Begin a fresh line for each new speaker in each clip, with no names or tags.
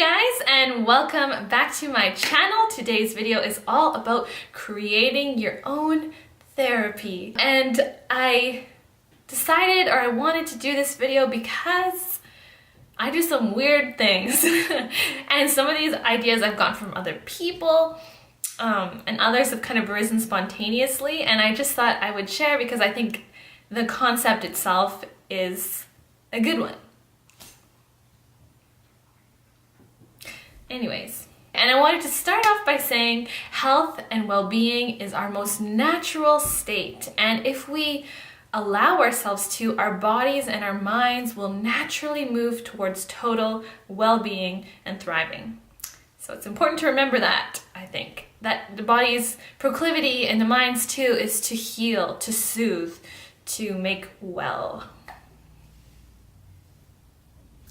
guys, and welcome back to my channel. Today's video is all about creating your own therapy. And I decided, or I wanted to do this video because I do some weird things. And some of these ideas I've gotten from other people, and others have kind of arisen spontaneously. And I just thought I would share because I think the concept itself is a good one. Anyways, and I wanted to start off by saying health and well-being is our most natural state, and if we allow ourselves to, our bodies and our minds will naturally move towards total well-being and thriving. So it's important to remember that, I think, that the body's proclivity and the mind's too is to heal, to soothe, to make well.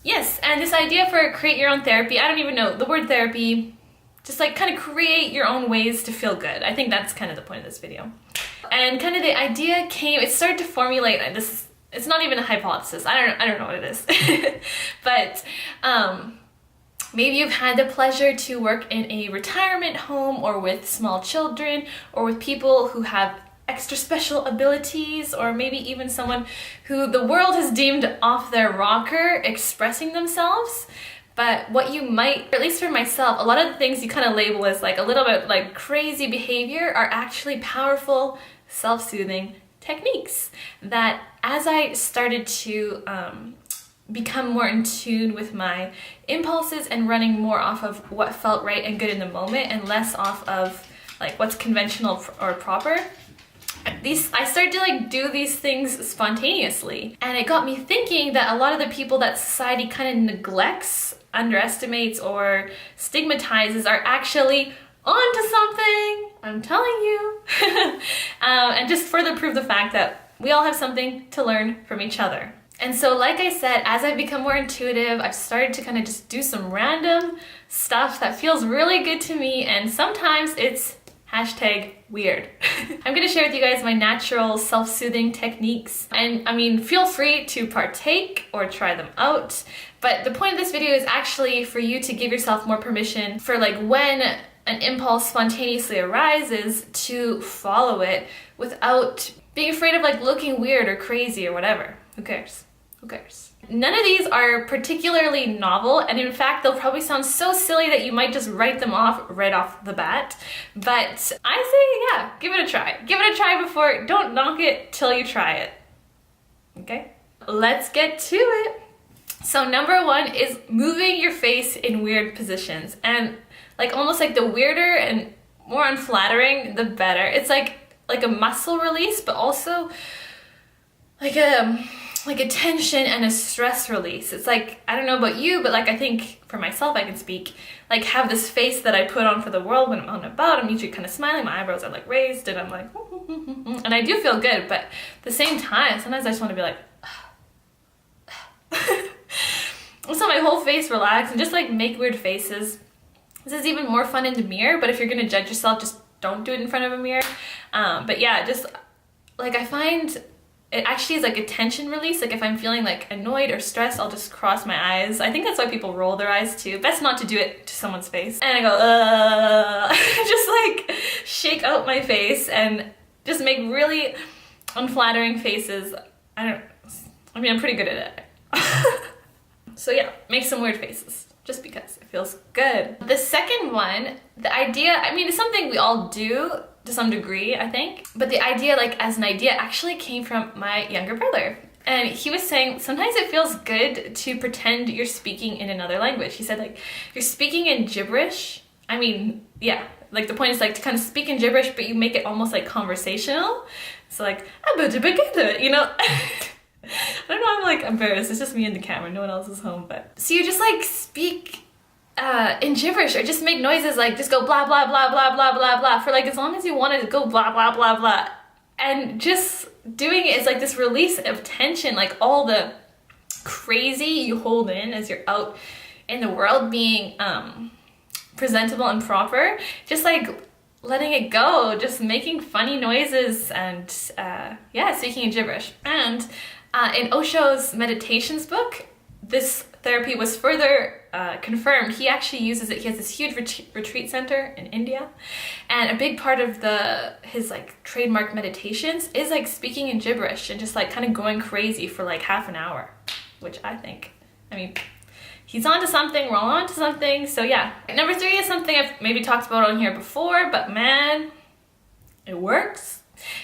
Yes, and this idea for create your own therapy, I don't even know, the word therapy, just like kind of create your own ways to feel good. I think that's kind of the point of this video. And kind of the idea came, it started to formulate, it's not even a hypothesis, I don't know what it is. But maybe you've had the pleasure to work in a retirement home or with small children or with people who have extra special abilities, or maybe even someone who the world has deemed off their rocker expressing themselves. But what you might, or at least for myself, a lot of the things you kind of label as like a little bit like crazy behavior are actually powerful self-soothing techniques that as I started to become more in tune with my impulses and running more off of what felt right and good in the moment and less off of like what's conventional or proper, I started to like do these things spontaneously. And it got me thinking that a lot of the people that society kind of neglects, underestimates, or stigmatizes are actually onto something. I'm telling you. And just further prove the fact that we all have something to learn from each other. And so like I said, as I've become more intuitive, I've started to kind of just do some random stuff that feels really good to me, and sometimes it's #weird. I'm gonna share with you guys my natural self-soothing techniques, and I mean, feel free to partake or try them out, but the point of this video is actually for you to give yourself more permission for like when an impulse spontaneously arises to follow it without being afraid of like looking weird or crazy or whatever. Who cares? Who cares? None of these are particularly novel, and in fact they'll probably sound so silly that you might just write them off right off the bat. But I say, yeah, give it a try. Give it a try before, don't knock it till you try it. Okay? Let's get to it. So number one is moving your face in weird positions, and like almost like the weirder and more unflattering, the better. It's like a muscle release, but also like a tension and a stress release. It's like, I don't know about you, but like I think for myself, I can speak, like have this face that I put on for the world when I'm out and about. I'm usually kind of smiling, my eyebrows are like raised, and I'm like, and I do feel good, but at the same time, sometimes I just want to be like, so my whole face relax and just like make weird faces. This is even more fun in the mirror, but if you're gonna judge yourself, just don't do it in front of a mirror. But yeah, just like I find it actually is like a tension release. Like if I'm feeling like annoyed or stressed, I'll just cross my eyes. I think that's why people roll their eyes too. Best not to do it to someone's face. And I go, just like shake out my face and just make really unflattering faces. I'm pretty good at it. So yeah, make some weird faces just because it feels good. The second one, the idea, I mean, it's something we all do to some degree, I think. But the idea, like as an idea, actually came from my younger brother. And he was saying, sometimes it feels good to pretend you're speaking in another language. He said like, you're speaking in gibberish. I mean, yeah, like the point is like to kind of speak in gibberish, but you make it almost like conversational. So like, you know? I don't know, I'm like embarrassed. It's just me and the camera, no one else is home, but. So you just like speak in gibberish, or just make noises like just go blah blah blah blah blah blah blah for like as long as you want to go blah blah blah blah, and just doing it is like this release of tension, like all the crazy you hold in as you're out in the world being presentable and proper, just like letting it go, just making funny noises and yeah, speaking in gibberish. And in Osho's meditations book, this therapy was further confirmed. He actually uses it. He has this huge retreat center in India, and a big part of his like trademark meditations is like speaking in gibberish and just like kind of going crazy for like half an hour, which I mean, he's onto something, we're all onto something. So yeah. Number 3 is something I've maybe talked about on here before, but man, it works.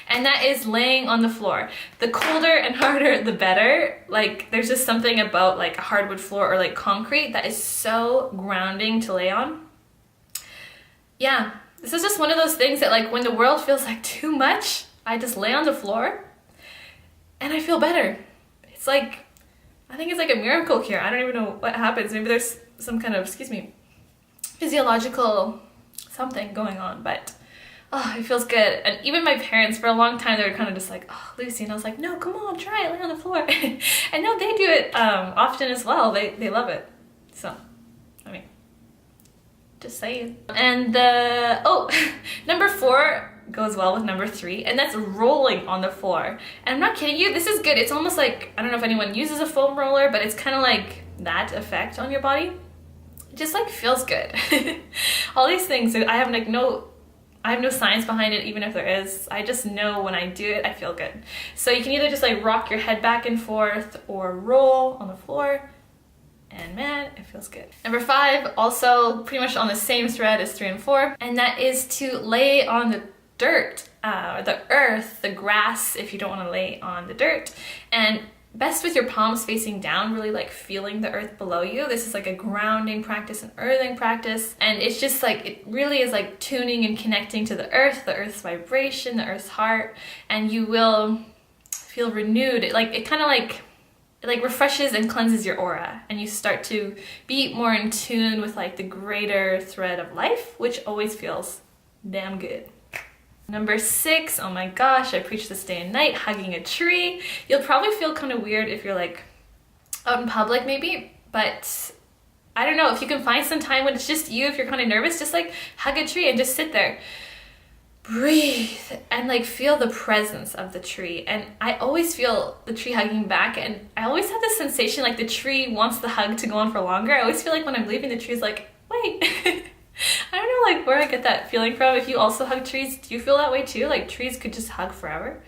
And that is laying on the floor. The colder and harder, the better. Like, there's just something about like a hardwood floor or like concrete that is so grounding to lay on. Yeah, this is just one of those things that like when the world feels like too much, I just lay on the floor and I feel better. It's like, I think it's like a miracle cure. I don't even know what happens. Maybe there's some kind of, physiological something going on, but oh, it feels good. And even my parents, for a long time, they were kind of just like, oh, Lucy. And I was like, no, come on, try it, lay on the floor. And no, they do it often as well. They love it. So, I mean, just saying. And number 4 goes well with number 3, and that's rolling on the floor. And I'm not kidding you, this is good. It's almost like, I don't know if anyone uses a foam roller, but it's kind of like that effect on your body. It just like feels good. All these things, I have no science behind it, even if there is. I just know when I do it, I feel good. So you can either just like rock your head back and forth or roll on the floor, and man, it feels good. Number 5, also pretty much on the same thread as 3 and 4, and that is to lay on the dirt, the earth, the grass, if you don't want to lay on the dirt, and best with your palms facing down, really like feeling the earth below you. This is like a grounding practice, an earthing practice, and it's just like, it really is like tuning and connecting to the earth's vibration, the earth's heart, and you will feel renewed. It kind of like refreshes and cleanses your aura, and you start to be more in tune with like the greater thread of life, which always feels damn good. Number 6, oh my gosh, I preach this day and night, hugging a tree. You'll probably feel kind of weird if you're like out in public maybe, but I don't know, if you can find some time when it's just you, if you're kind of nervous, just like hug a tree and just sit there. Breathe and like feel the presence of the tree. And I always feel the tree hugging back, and I always have this sensation like the tree wants the hug to go on for longer. I always feel like when I'm leaving, the tree's like, wait. I don't know like where I get that feeling from. If you also hug trees, do you feel that way too? Like trees could just hug forever?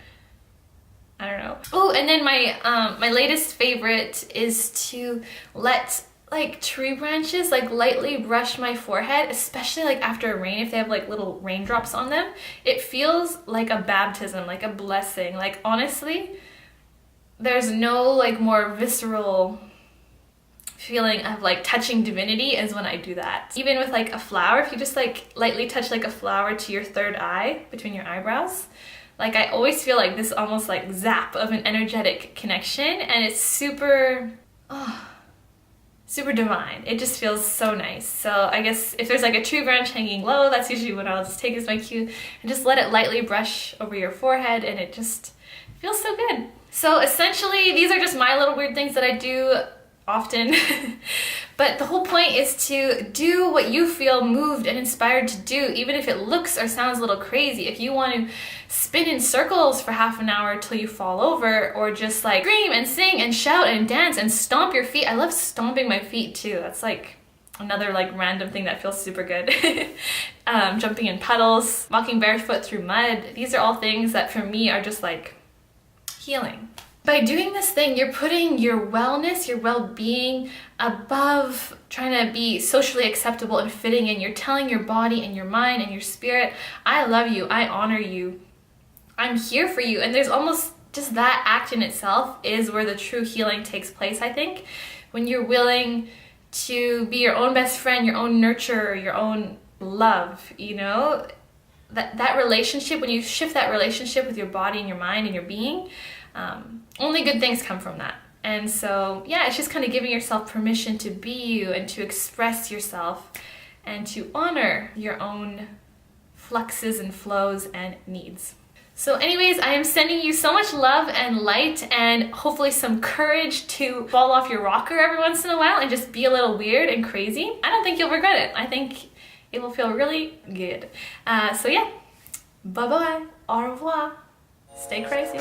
I don't know. Oh, and then my latest favorite is to let like tree branches like lightly brush my forehead, especially like after a rain, if they have like little raindrops on them. It feels like a baptism, like a blessing. Like honestly, there's no like more visceral feeling of like touching divinity as when I do that. Even with like a flower, if you just like lightly touch like a flower to your third eye between your eyebrows, like I always feel like this almost like zap of an energetic connection, and it's super divine. It just feels so nice. So I guess if there's like a tree branch hanging low, that's usually what I'll just take as my cue and just let it lightly brush over your forehead, and it just feels so good. So essentially these are just my little weird things that I do often. But the whole point is to do what you feel moved and inspired to do, even if it looks or sounds a little crazy. If you want to spin in circles for half an hour till you fall over, or just like scream and sing and shout and dance and stomp your feet. I love stomping my feet too. That's like another like random thing that feels super good. Jumping in puddles, walking barefoot through mud. These are all things that for me are just like healing. By doing this thing, you're putting your wellness, your well-being above trying to be socially acceptable and fitting in. You're telling your body and your mind and your spirit, I love you, I honor you, I'm here for you. And there's almost just that act in itself is where the true healing takes place, I think. When you're willing to be your own best friend, your own nurturer, your own love, you know? That relationship, when you shift that relationship with your body and your mind and your being, only good things come from that. And so, yeah, it's just kind of giving yourself permission to be you and to express yourself and to honor your own fluxes and flows and needs. So anyways, I am sending you so much love and light and hopefully some courage to fall off your rocker every once in a while and just be a little weird and crazy. I don't think you'll regret it. I think it will feel really good. So yeah, bye-bye, au revoir, stay crazy.